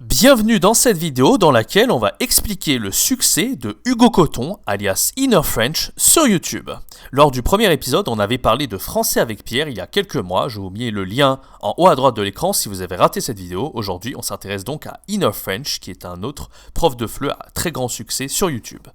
Bienvenue dans cette vidéo dans laquelle on va expliquer le succès de Hugo Coton, alias Inner French, sur YouTube. Lors du premier épisode, on avait parlé de français avec Pierre il y a quelques mois. Je vous mets le lien en haut à droite de l'écran si vous avez raté cette vidéo. Aujourd'hui, on s'intéresse donc à Inner French, qui est un autre prof de FLE à très grand succès sur YouTube.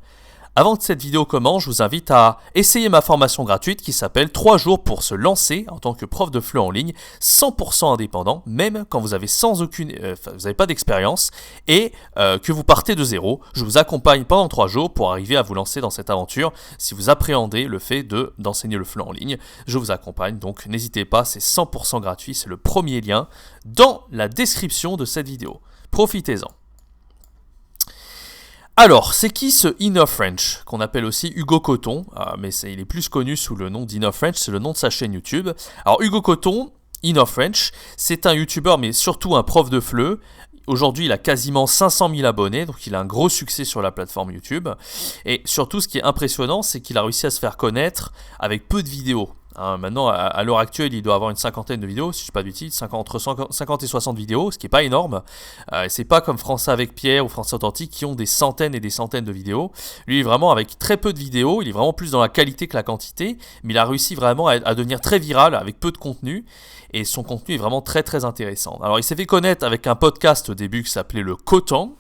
Avant que cette vidéo commence, je vous invite à essayer ma formation gratuite qui s'appelle 3 jours pour se lancer en tant que prof de FLE en ligne, 100% indépendant, même quand vous avez vous n'avez pas d'expérience et que vous partez de zéro. Je vous accompagne pendant 3 jours pour arriver à vous lancer dans cette aventure. Si vous appréhendez le fait d'enseigner le FLE en ligne, je vous accompagne, donc n'hésitez pas, c'est 100% gratuit, c'est le premier lien dans la description de cette vidéo. Profitez-en. Alors, c'est qui ce Inner French, qu'on appelle aussi Hugo Coton, mais il est plus connu sous le nom d'Inner French, c'est le nom de sa chaîne YouTube. Alors, Hugo Coton, Inner French, c'est un YouTuber, mais surtout un prof de FLE. Aujourd'hui, il a quasiment 500 000 abonnés, donc il a un gros succès sur la plateforme YouTube. Et surtout, ce qui est impressionnant, c'est qu'il a réussi à se faire connaître avec peu de vidéos. Maintenant, à l'heure actuelle, il doit avoir une cinquantaine de vidéos, si je ne dis pas de bêtises, entre 50 et 60 vidéos, ce qui n'est pas énorme. C'est pas comme Français avec Pierre ou Français Authentique qui ont des centaines et des centaines de vidéos. Lui, il est vraiment avec très peu de vidéos, il est vraiment plus dans la qualité que la quantité, mais il a réussi vraiment à devenir très viral avec peu de contenu, et son contenu est vraiment très très intéressant. Alors, il s'est fait connaître avec un podcast au début qui s'appelait le Coton.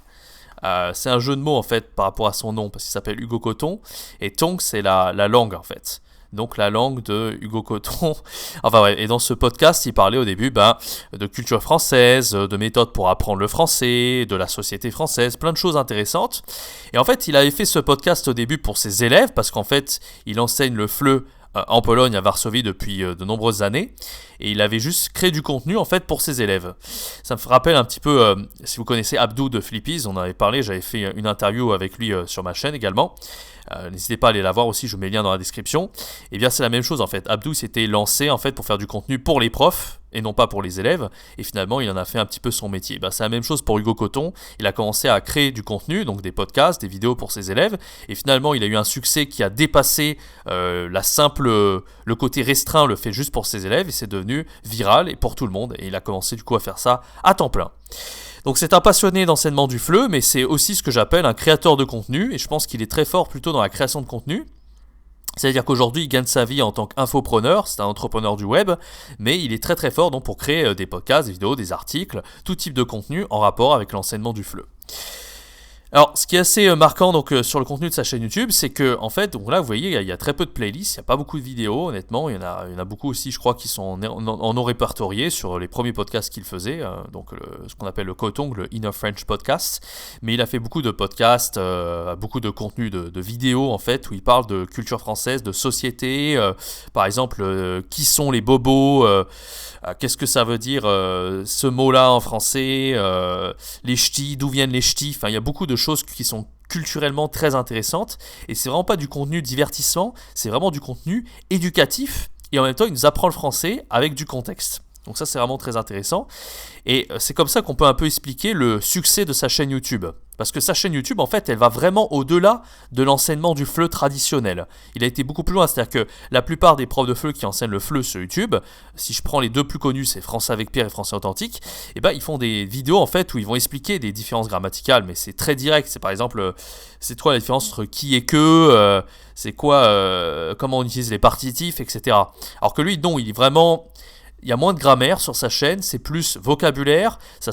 C'est un jeu de mots en fait par rapport à son nom, parce qu'il s'appelle Hugo Coton, et Tong, c'est la langue en fait. Donc la langue de Hugo Coton. Enfin ouais, et dans ce podcast, il parlait au début de culture française, de méthodes pour apprendre le français, de la société française, plein de choses intéressantes. Et en fait, il avait fait ce podcast au début pour ses élèves, parce qu'en fait, il enseigne le FLE en Pologne, à Varsovie, depuis de nombreuses années. Et il avait juste créé du contenu en fait pour ses élèves. Ça me rappelle un petit peu, si vous connaissez Abdou de Flippies, on en avait parlé, j'avais fait une interview avec lui sur ma chaîne également. N'hésitez pas à aller la voir aussi, je vous mets le lien dans la description. Et bien c'est la même chose en fait. Abdou s'était lancé en fait pour faire du contenu pour les profs et non pas pour les élèves. Et finalement il en a fait un petit peu son métier. C'est la même chose pour Hugo Coton. Il a commencé à créer du contenu, donc des podcasts, des vidéos pour ses élèves. Et finalement il a eu un succès qui a dépassé le côté restreint, le fait juste pour ses élèves. Et c'est devenu viral et pour tout le monde. Et il a commencé du coup à faire ça à temps plein. Donc c'est un passionné d'enseignement du FLE, mais c'est aussi ce que j'appelle un créateur de contenu, et je pense qu'il est très fort plutôt dans la création de contenu. C'est-à-dire qu'aujourd'hui, il gagne sa vie en tant qu'infopreneur, c'est un entrepreneur du web, mais il est très très fort donc pour créer des podcasts, des vidéos, des articles, tout type de contenu en rapport avec l'enseignement du FLE. Alors, ce qui est assez marquant donc sur le contenu de sa chaîne YouTube, c'est que en fait, donc là, vous voyez, il y a très peu de playlists, il n'y a pas beaucoup de vidéos, honnêtement. Il y en a beaucoup aussi, je crois, qui sont en non répertoriés sur les premiers podcasts qu'il faisait, ce qu'on appelle le Coton, le Inner French Podcast. Mais il a fait beaucoup de podcasts, beaucoup de contenu de vidéos en fait, où il parle de culture française, de société, par exemple, qui sont les bobos, qu'est-ce que ça veut dire ce mot-là en français, les ch'tis, d'où viennent les ch'tis, enfin, il y a beaucoup de choses qui sont culturellement très intéressantes, et c'est vraiment pas du contenu divertissant, c'est vraiment du contenu éducatif, et en même temps il nous apprend le français avec du contexte. Donc ça c'est vraiment très intéressant, et c'est comme ça qu'on peut un peu expliquer le succès de sa chaîne YouTube. Parce que sa chaîne YouTube, en fait, elle va vraiment au-delà de l'enseignement du FLE traditionnel. Il a été beaucoup plus loin, c'est-à-dire que la plupart des profs de FLE qui enseignent le FLE sur YouTube, si je prends les deux plus connus, c'est Français avec Pierre et Français Authentique, ils font des vidéos en fait où ils vont expliquer des différences grammaticales, mais c'est très direct. C'est par exemple, c'est quoi la différence entre qui et que, c'est quoi, comment on utilise les partitifs, etc. Alors que lui, non, il est vraiment... Il y a moins de grammaire sur sa chaîne, c'est plus vocabulaire, c'est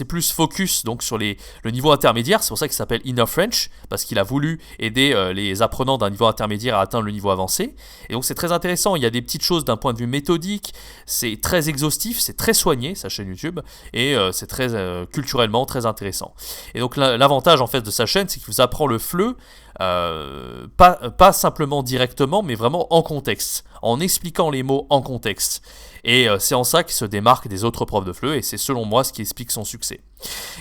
plus focus donc sur le niveau intermédiaire. C'est pour ça qu'il s'appelle Inner French, parce qu'il a voulu aider les apprenants d'un niveau intermédiaire à atteindre le niveau avancé. Et donc c'est très intéressant, il y a des petites choses d'un point de vue méthodique, c'est très exhaustif, c'est très soigné sa chaîne YouTube, et c'est très culturellement très intéressant. Et donc l'avantage en fait de sa chaîne, c'est qu'il vous apprend le FLE, pas simplement directement, mais vraiment en contexte, en expliquant les mots en contexte. Et c'est en ça qu'il se démarque des autres profs de FLE, et c'est selon moi ce qui explique son succès.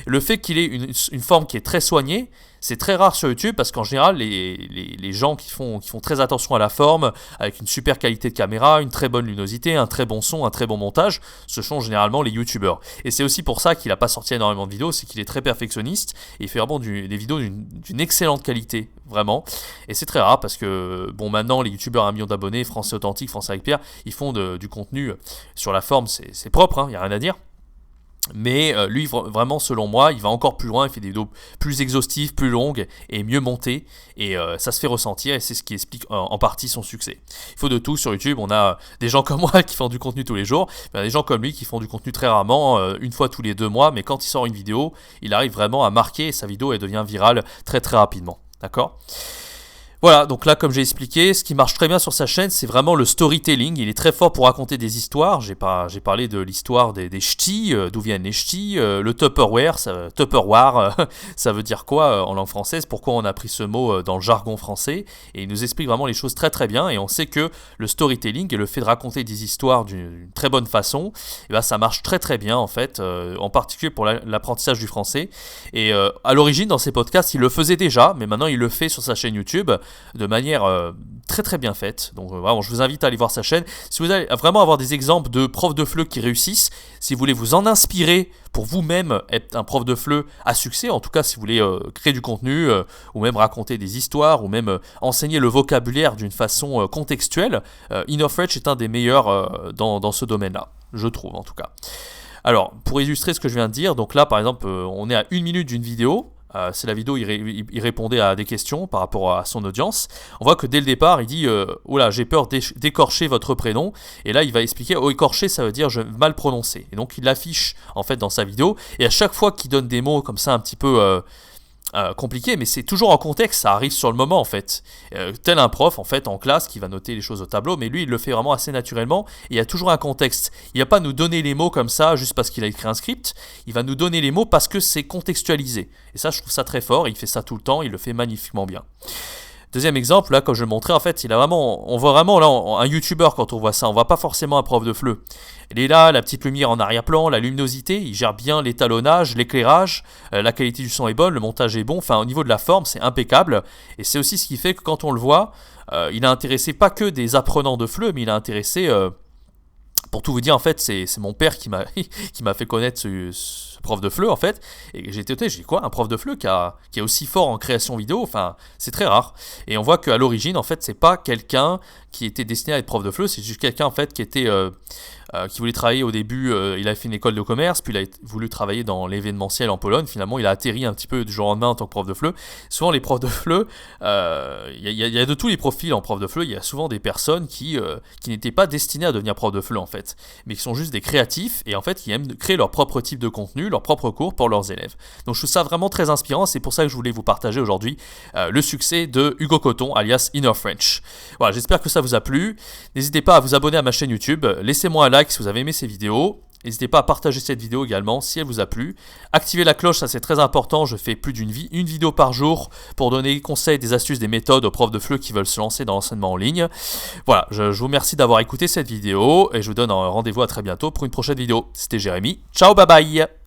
Le fait qu'il ait une forme qui est très soignée, c'est très rare sur YouTube, parce qu'en général, les gens qui font très attention à la forme, avec une super qualité de caméra, une très bonne luminosité, un très bon son, un très bon montage, ce sont généralement les YouTubeurs. Et c'est aussi pour ça qu'il n'a pas sorti énormément de vidéos, c'est qu'il est très perfectionniste, et il fait vraiment des vidéos d'une excellente qualité, vraiment. Et c'est très rare, parce que, maintenant, les YouTubeurs à 1 million d'abonnés, Français Authentique, Français avec Pierre, ils font du contenu sur la forme, c'est propre, il n'y a rien à dire. Mais lui, vraiment, selon moi, il va encore plus loin, il fait des vidéos plus exhaustives, plus longues et mieux montées. Et ça se fait ressentir et c'est ce qui explique en partie son succès. Il faut de tout sur YouTube. On a des gens comme moi qui font du contenu tous les jours. Il y a des gens comme lui qui font du contenu très rarement, une fois tous les 2 mois. Mais quand il sort une vidéo, il arrive vraiment à marquer et sa vidéo elle devient virale très très rapidement. D'accord ? Voilà, donc là, comme j'ai expliqué, ce qui marche très bien sur sa chaîne, c'est vraiment le storytelling. Il est très fort pour raconter des histoires. J'ai parlé de l'histoire des ch'tis, d'où viennent les ch'tis, le Tupperware, ça veut dire quoi en langue française, pourquoi on a pris ce mot dans le jargon français, et il nous explique vraiment les choses très très bien, et on sait que le storytelling et le fait de raconter des histoires d'une très bonne façon, et ben, ça marche très très bien en fait, en particulier pour l'apprentissage du français. Et à l'origine, dans ses podcasts, il le faisait déjà, mais maintenant il le fait sur sa chaîne YouTube, de manière très très bien faite. Donc vraiment, je vous invite à aller voir sa chaîne. Si vous allez vraiment avoir des exemples de profs de FLE qui réussissent, si vous voulez vous en inspirer pour vous-même être un prof de FLE à succès, en tout cas si vous voulez créer du contenu, ou même raconter des histoires, ou même enseigner le vocabulaire d'une façon contextuelle, InnoFrench est un des meilleurs dans ce domaine-là, je trouve en tout cas. Alors, pour illustrer ce que je viens de dire, donc là par exemple, on est à 1 minute d'une vidéo. C'est la vidéo, il répondait à des questions par rapport à son audience. On voit que dès le départ, il dit oh là, j'ai peur d'écorcher votre prénom. Et là, il va expliquer écorcher, ça veut dire je mal prononcer. Et donc, il l'affiche en fait dans sa vidéo. Et à chaque fois qu'il donne des mots comme ça un petit peu compliqué, mais c'est toujours en contexte, ça arrive sur le moment en fait. Tel un prof en fait en classe qui va noter les choses au tableau, mais lui il le fait vraiment assez naturellement et il y a toujours un contexte. Il ne va pas nous donner les mots comme ça juste parce qu'il a écrit un script, il va nous donner les mots parce que c'est contextualisé. Et ça je trouve ça très fort, il fait ça tout le temps, il le fait magnifiquement bien. Deuxième exemple, là, comme je le montrais, en fait, on voit vraiment là un YouTuber quand on voit ça. On voit pas forcément un prof de FLE. Il est là, la petite lumière en arrière-plan, la luminosité, il gère bien l'étalonnage, l'éclairage, la qualité du son est bonne, le montage est bon. Enfin, au niveau de la forme, c'est impeccable. Et c'est aussi ce qui fait que quand on le voit, il a intéressé pas que des apprenants de FLE, mais il a intéressé, pour tout vous dire, en fait, c'est mon père qui m'a fait connaître ce prof de FLE en fait, et j'ai été étonné, j'ai dit quoi, un prof de FLE qui est aussi fort en création vidéo, enfin c'est très rare. Et on voit qu'à l'origine en fait c'est pas quelqu'un qui était destiné à être prof de FLE, c'est juste quelqu'un en fait qui était qui voulait travailler au début, il a fait une école de commerce, puis il a voulu travailler dans l'événementiel en Pologne, finalement il a atterri un petit peu du jour au lendemain en tant que prof de FLE. Souvent les profs de FLE, il y a de tous les profils en prof de FLE, il y a souvent des personnes qui n'étaient pas destinées à devenir prof de FLE en fait, mais qui sont juste des créatifs et en fait qui aiment créer leur propre type de contenu, leur propre cours pour leurs élèves. Donc je trouve ça vraiment très inspirant, c'est pour ça que je voulais vous partager aujourd'hui le succès de Hugo Coton alias InnoFrench. Voilà, j'espère que ça vous a plu. N'hésitez pas à vous abonner à ma chaîne YouTube, laissez-moi un like si vous avez aimé ces vidéos. N'hésitez pas à partager cette vidéo également si elle vous a plu. Activez la cloche, ça c'est très important. Je fais plus une vidéo par jour pour donner des conseils, des astuces, des méthodes aux profs de FLE qui veulent se lancer dans l'enseignement en ligne. Voilà, je vous remercie d'avoir écouté cette vidéo et je vous donne un rendez-vous à très bientôt pour une prochaine vidéo. C'était Jérémy. Ciao, bye bye.